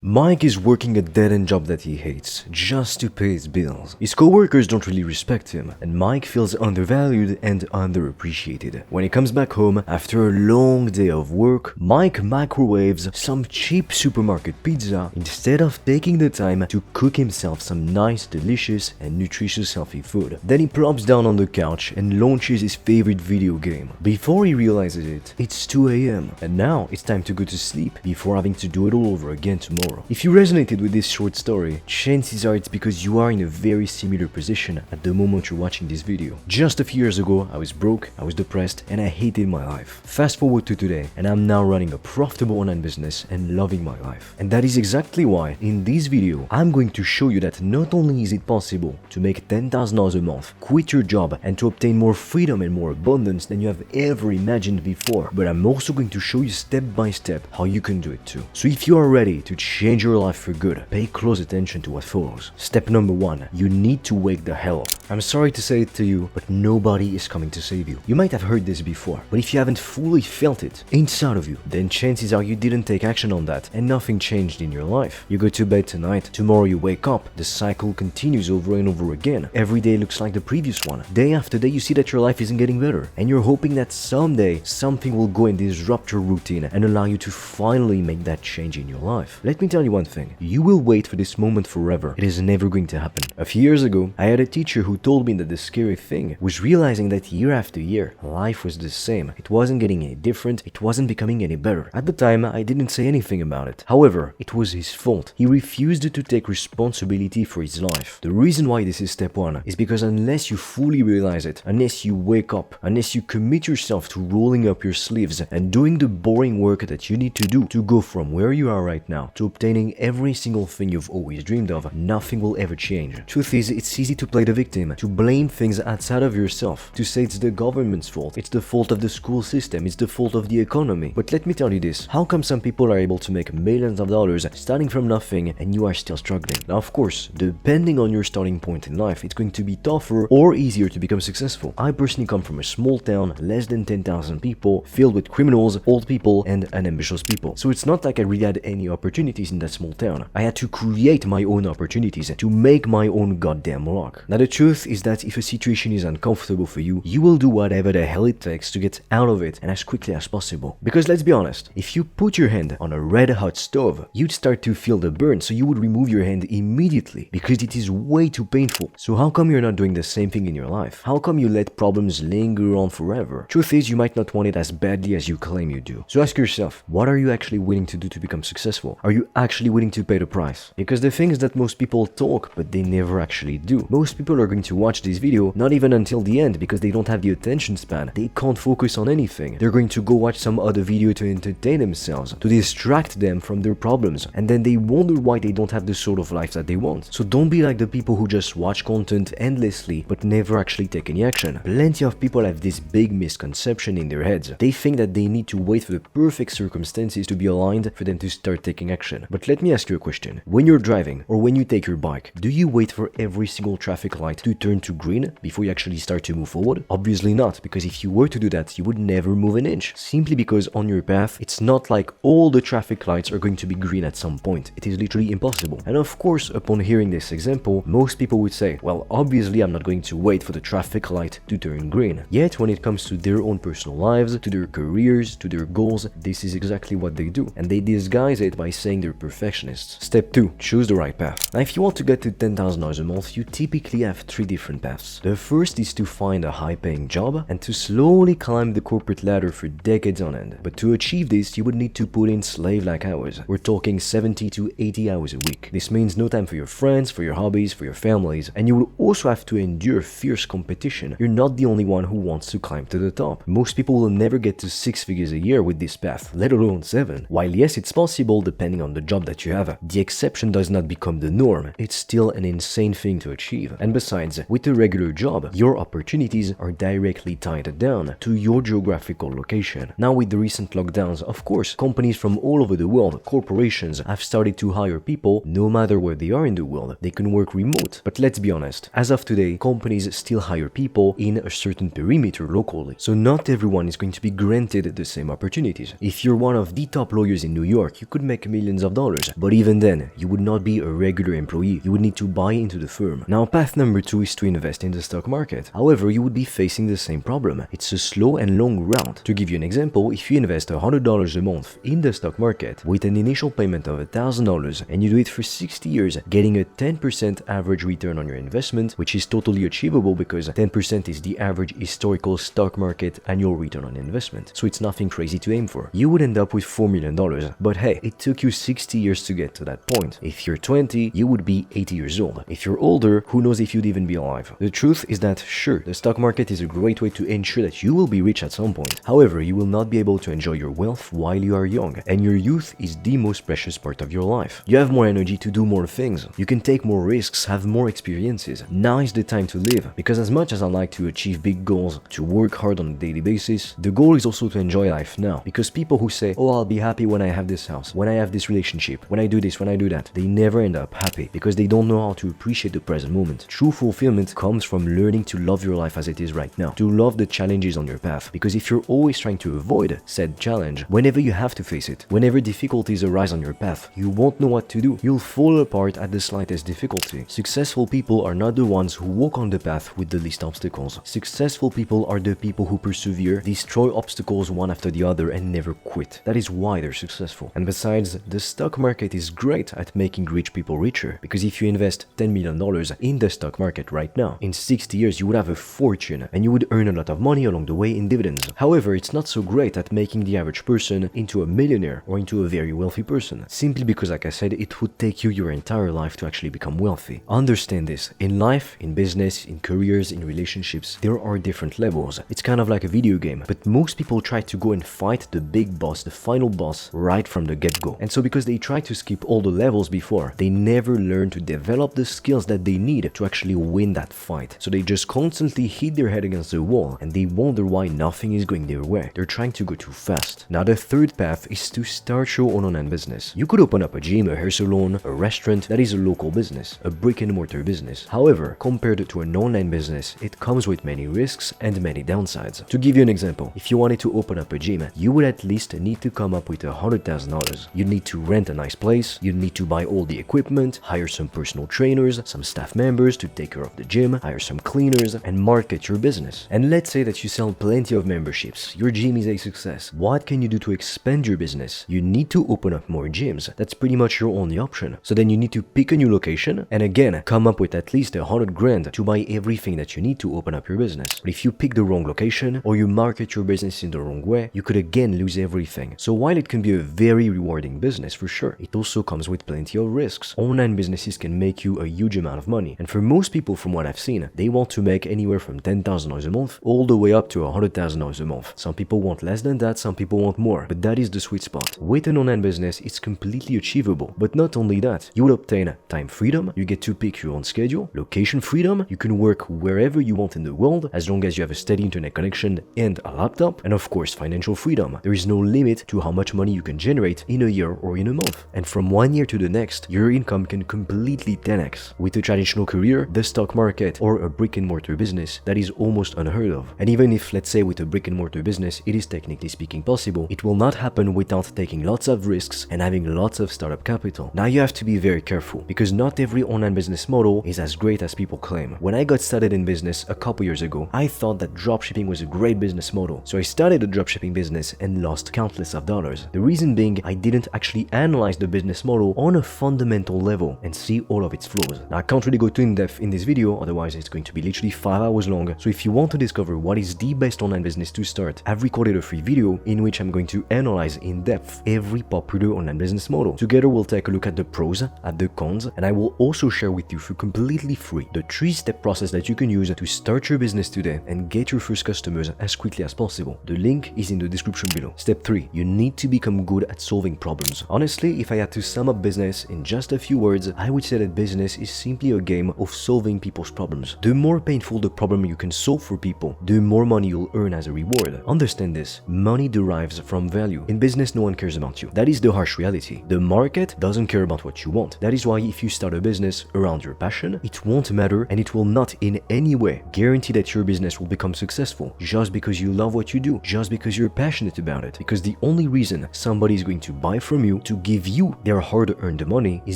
Mike is working a dead-end job that he hates, just to pay his bills. His co-workers don't really respect him, and Mike feels undervalued and underappreciated. When he comes back home after a long day of work, Mike microwaves some cheap supermarket pizza instead of taking the time to cook himself some nice, delicious and nutritious healthy food. Then he plops down on the couch and launches his favorite video game. Before he realizes it, it's 2 AM, and now it's time to go to sleep before having to do it all over again tomorrow. If you resonated with this short story, chances are it's because you are in a very similar position at the moment you're watching this video. Just a few years ago, I was broke, I was depressed, and I hated my life. Fast forward to today, and I'm now running a profitable online business and loving my life. And that is exactly why, in this video, I'm going to show you that not only is it possible to make $10,000 a month, quit your job, and to obtain more freedom and more abundance than you have ever imagined before, but I'm also going to show you step by step how you can do it too. So if you are ready to change your life for good, pay close attention to what follows. Step number 1, you need to wake the hell up. I'm sorry to say it to you, but nobody is coming to save you. You might have heard this before, but if you haven't fully felt it inside of you, then chances are you didn't take action on that and nothing changed in your life. You go to bed tonight, tomorrow you wake up, the cycle continues over and over again. Every day looks like the previous one. Day after day you see that your life isn't getting better, and you're hoping that someday something will go and disrupt your routine and allow you to finally make that change in your life. Let me tell you one thing, you will wait for this moment forever. It is never going to happen. A few years ago, I had a teacher who told me that the scary thing was realizing that year after year, life was the same. It wasn't getting any different, it wasn't becoming any better. At the time, I didn't say anything about it. However, it was his fault. He refused to take responsibility for his life. The reason why this is step 1 is because unless you fully realize it, unless you wake up, unless you commit yourself to rolling up your sleeves and doing the boring work that you need to do to go from where you are right now to obtaining every single thing you've always dreamed of, nothing will ever change. Truth is, it's easy to play the victim, to blame things outside of yourself, to say it's the government's fault, it's the fault of the school system, it's the fault of the economy. But let me tell you this, how come some people are able to make millions of dollars starting from nothing and you are still struggling? Now of course, depending on your starting point in life, it's going to be tougher or easier to become successful. I personally come from a small town, less than 10,000 people, filled with criminals, old people and unambitious people. So it's not like I really had any opportunities in that small town. I had to create my own opportunities, to make my own goddamn luck. Now the truth is that if a situation is uncomfortable for you, you will do whatever the hell it takes to get out of it and as quickly as possible. Because let's be honest, if you put your hand on a red hot stove, you'd start to feel the burn, so you would remove your hand immediately because it is way too painful. So how come you're not doing the same thing in your life? How come you let problems linger on forever? Truth is, you might not want it as badly as you claim you do. So ask yourself, what are you actually willing to do to become successful? Are you actually willing to pay the price? Because the thing is that most people talk, but they never actually do. Most people are going to watch this video not even until the end because they don't have the attention span. They can't focus on anything. They're going to go watch some other video to entertain themselves, to distract them from their problems, and then they wonder why they don't have the sort of life that they want. So don't be like the people who just watch content endlessly but never actually take any action. Plenty of people have this big misconception in their heads. They think that they need to wait for the perfect circumstances to be aligned for them to start taking action. But let me ask you a question. When you're driving or when you take your bike, do you wait for every single traffic light to turn to green before you actually start to move forward? Obviously not, because if you were to do that, you would never move an inch. Simply because on your path, it's not like all the traffic lights are going to be green at some point. It is literally impossible. And of course, upon hearing this example, most people would say, well, obviously I'm not going to wait for the traffic light to turn green. Yet when it comes to their own personal lives, to their careers, to their goals, this is exactly what they do. And they disguise it by saying they're perfectionists. Step 2, choose the right path. Now if you want to get to $10,000 a month, you typically have 3 different paths. The first is to find a high-paying job and to slowly climb the corporate ladder for decades on end. But to achieve this, you would need to put in slave-like hours. We're talking 70 to 80 hours a week. This means no time for your friends, for your hobbies, for your families, and you will also have to endure fierce competition. You're not the only one who wants to climb to the top. Most people will never get to 6 figures a year with this path, let alone 7. While yes, it's possible depending on the job that you have, the exception does not become the norm. It's still an insane thing to achieve. And besides, with a regular job, your opportunities are directly tied down to your geographical location. Now with the recent lockdowns, of course, companies from all over the world, corporations, have started to hire people no matter where they are in the world. They can work remote. But let's be honest, as of today, companies still hire people in a certain perimeter locally. So not everyone is going to be granted the same opportunities. If you're one of the top lawyers in New York, you could make millions of $1,000. But even then, you would not be a regular employee. You would need to buy into the firm. Now, path number 2 is to invest in the stock market. However, you would be facing the same problem. It's a slow and long route. To give you an example, if you invest $100 a month in the stock market with an initial payment of $1,000 and you do it for 60 years, getting a 10% average return on your investment, which is totally achievable because 10% is the average historical stock market annual return on investment. So it's nothing crazy to aim for. You would end up with $4 million. But hey, it took you 60 years to get to that point. If you're 20, you would be 80 years old. If you're older, who knows if you'd even be alive. The truth is that, sure, the stock market is a great way to ensure that you will be rich at some point. However, you will not be able to enjoy your wealth while you are young, and your youth is the most precious part of your life. You have more energy to do more things. You can take more risks, have more experiences. Now is the time to live, because as much as I like to achieve big goals, to work hard on a daily basis, the goal is also to enjoy life now. Because people who say, oh, I'll be happy when I have this house, when I have this relationship, when I do this, when I do that, they never end up happy because they don't know how to appreciate the present moment. True fulfillment comes from learning to love your life as it is right now, to love the challenges on your path. Because if you're always trying to avoid said challenge, whenever you have to face it, whenever difficulties arise on your path, you won't know what to do. You'll fall apart at the slightest difficulty. Successful people are not the ones who walk on the path with the least obstacles. Successful people are the people who persevere, destroy obstacles one after the other, and never quit. That is why they're successful. And besides, the stock market is great at making rich people richer, because if you invest $10 million in the stock market right now, in 60 years you would have a fortune, and you would earn a lot of money along the way in dividends. However, it's not so great at making the average person into a millionaire or into a very wealthy person, simply because, like I said, it would take you your entire life to actually become wealthy. Understand this. In life, in business, in careers, in relationships, there are different levels. It's kind of like a video game, but most people try to go and fight the big boss, the final boss, right from the get-go. And so because they try to skip all the levels before, they never learn to develop the skills that they need to actually win that fight. So they just constantly hit their head against the wall, and they wonder why nothing is going their way. They're trying to go too fast. Now the third path is to start your own online business. You could open up a gym, a hair salon, a restaurant that is a local business, a brick and mortar business. However, compared to an online business, it comes with many risks and many downsides. To give you an example, if you wanted to open up a gym, you would at least need to come up with $100,000. You'd need to rent a nice place, you'd need to buy all the equipment, hire some personal trainers, some staff members to take care of the gym, hire some cleaners, and market your business. And let's say that you sell plenty of memberships, your gym is a success. What can you do to expand your business? You need to open up more gyms. That's pretty much your only option. So then you need to pick a new location, and again, come up with at least $100,000 to buy everything that you need to open up your business. But if you pick the wrong location, or you market your business in the wrong way, you could again lose everything. So while it can be a very rewarding business for sure, it also comes with plenty of risks. Online businesses can make you a huge amount of money, and for most people, from what I've seen, they want to make anywhere from $10,000 a month all the way up to $100,000 a month. Some people want less than that, some people want more, but that is the sweet spot. With an online business, it's completely achievable. But not only that, you will obtain time freedom, you get to pick your own schedule, location freedom, you can work wherever you want in the world as long as you have a steady internet connection and a laptop, and of course financial freedom. There is no limit to how much money you can generate in a year or in a month. And from one year to the next, your income can completely 10x. With a traditional career, the stock market, or a brick and mortar business, that is almost unheard of. And even if, let's say, with a brick and mortar business, it is technically speaking possible, it will not happen without taking lots of risks and having lots of startup capital. Now you have to be very careful, because not every online business model is as great as people claim. When I got started in business a couple years ago, I thought that dropshipping was a great business model. So I started a dropshipping business and lost countless of dollars. The reason being, I didn't actually analyze the business model on a fundamental level and see all of its flaws. Now I can't really go too in depth in this video, otherwise it's going to be literally 5 hours long. So if you want to discover what is the best online business to start, I've recorded a free video in which I'm going to analyze in depth every popular online business model. Together we'll take a look at the pros, at the cons, and I will also share with you for completely free the 3-step process that you can use to start your business today and get your first customers as quickly as possible. The link is in the description below. Step 3. You need to become good at solving problems. Honestly, if I had to sum up business in just a few words, I would say that business is simply a game of solving people's problems. The more painful the problem you can solve for people, the more money you'll earn as a reward. Understand this. Money derives from value. In business, no one cares about you. That is the harsh reality. The market doesn't care about what you want. That is why if you start a business around your passion, it won't matter, and it will not in any way guarantee that your business will become successful just because you love what you do, just because you're passionate about it. Because the only reason somebody is going to buy from you, to give you their hard-earned money is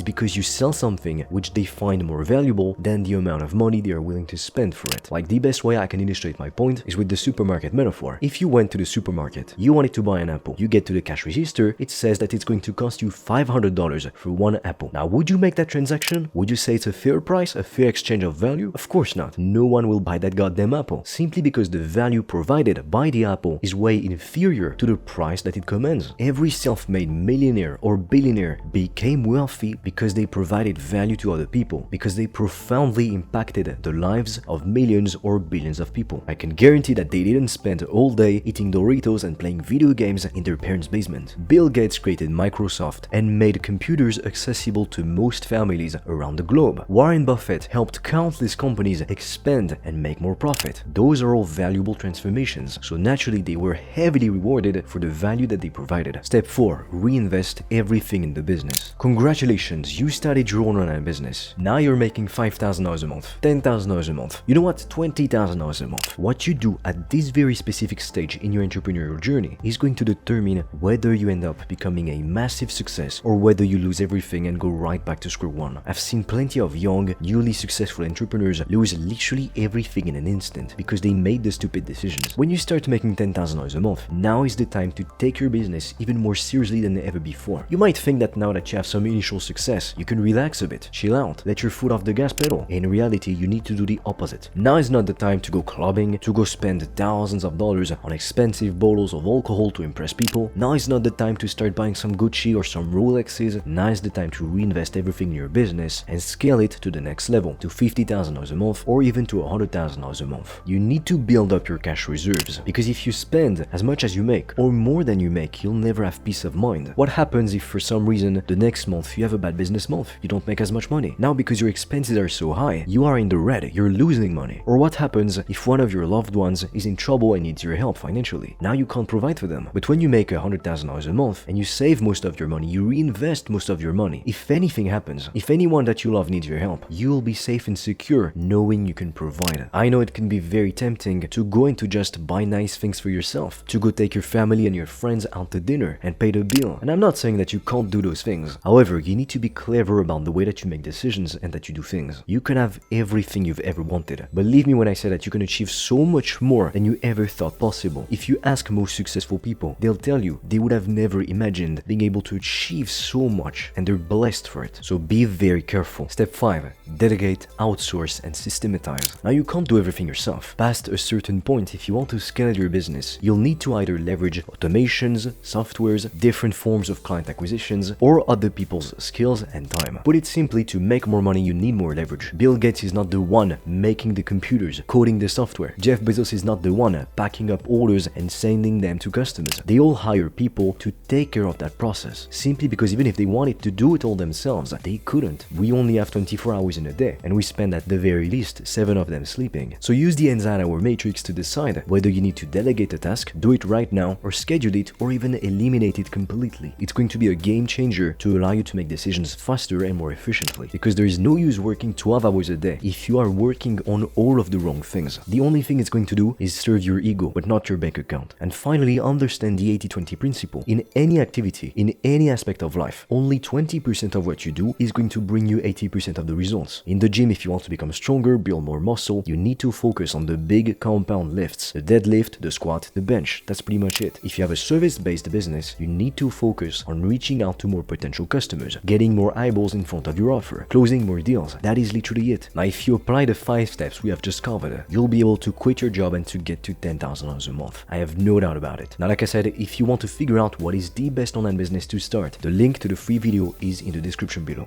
because you sell something which they find more valuable than the amount of money they are willing to spend for it. Like, the best way I can illustrate my point is with the supermarket metaphor. If you went to the supermarket, you wanted to buy an apple, you get to the cash register, it says that it's going to cost you $500 for one apple. Now, would you make that transaction? Would you say it's a fair price, a fair exchange of value? Of course not. No one will buy that goddamn apple, simply because the value provided by the apple is way inferior to the price that it commands. Every self-made millionaire or billionaire became wealthy because they provided value to other people, because they profoundly impacted the lives of millions or billions of people. I can guarantee that they didn't spend all day eating Doritos and playing video games in their parents' basement. Bill Gates created Microsoft and made computers accessible to most families around the globe. Warren Buffett helped countless companies expand and make more profit. Those are all valuable transformations, so naturally they were heavily rewarded for the value that they provided. Step 4. Reinvest everything in the business. Congratulations, you started your own online business. Now you're making $5,000 a month, $10,000 a month, you know what, $20,000 a month. What you do at this very specific stage in your entrepreneurial journey is going to determine whether you end up becoming a massive success or whether you lose everything and go right back to square one. I've seen plenty of young, newly successful entrepreneurs lose literally everything in an instant because they made the stupid decisions. When you start making $10,000 a month, now is the time to take your business even more seriously than ever before. You might think that now that you have some initial success, you can relax a bit, chill out, let your foot off the gas pedal. In reality, you need to do the opposite. Now is not the time to go clubbing, to go spend thousands of dollars on expensive bottles of alcohol to impress people. Now is not the time to start buying some Gucci or some Rolexes. Now is the time to reinvest everything in your business and scale it to the next level, to $50,000 a month or even to $100,000 a month. You need to build up your cash reserves, because if you spend as much as you make or more than you make, you'll never have peace of mind. What happens if for some reason the next month you have a bad business month? You don't make as much money. Now, because your expenses are so high, you are in the red, you're losing money. Or what happens if one of your loved ones is in trouble and needs your help financially? Now you can't provide for them. But when you make $100,000 a month and you save most of your money, you reinvest most of your money. If anything happens, if anyone that you love needs your help, you will be safe and secure knowing you can provide. I know it can be very tempting to go into just buy nice things for yourself, to go take your family and your friends out to dinner and pay the bill. And I'm not saying that you can't do those things. However, you need to be clever about the way that you make decisions and that you do things. You can have everything you've ever wanted. Believe me when I say that you can achieve so much more than you ever thought possible. If you ask most successful people, they'll tell you they would have never imagined being able to achieve so much, and they're blessed for it. So be very careful. Step 5. Delegate, outsource, and systematize. Now, you can't do everything yourself. Past a certain point, if you want to scale your business, you'll need to either leverage automations, softwares, different forms of client acquisitions, or other people's skills and time. Put it simply, to make more money, you need more leverage. Bill Gates is not the one making the computers, coding the software. Jeff Bezos is not the one packing up orders and sending them to customers. They all hire people to take care of that process, simply because even if they wanted to do it all themselves, they couldn't. We only have 24 hours in a day, and we spend at the very least 7 of them sleeping. So use the Eisenhower matrix to decide whether you need to delegate a task, do it right now, or schedule it, or even eliminate it completely. It's going to be a game changer to allow you to make decisions faster and more efficiently, because there is no use working 12 hours a day if you are working on all of the wrong things. The only thing it's going to do is serve your ego, but not your bank account. And finally, understand the 80-20 principle. In any activity, in any aspect of life, only 20% of what you do is going to bring you 80% of the results. In the gym, if you want to become stronger, build more muscle, you need to focus on the big compound lifts, the deadlift, the squat, the bench. That's pretty much it. If you have a service-based business, you need to focus on reaching out to more potential customers, getting more eyeballs in front of your offer, closing more deals. That is literally it. Now, if you apply the 5 steps we have just covered, you'll be able to quit your job and to get to $10,000 a month. I have no doubt about it. Now, like I said, if you want to figure out what is the best online business to start, the link to the free video is in the description below.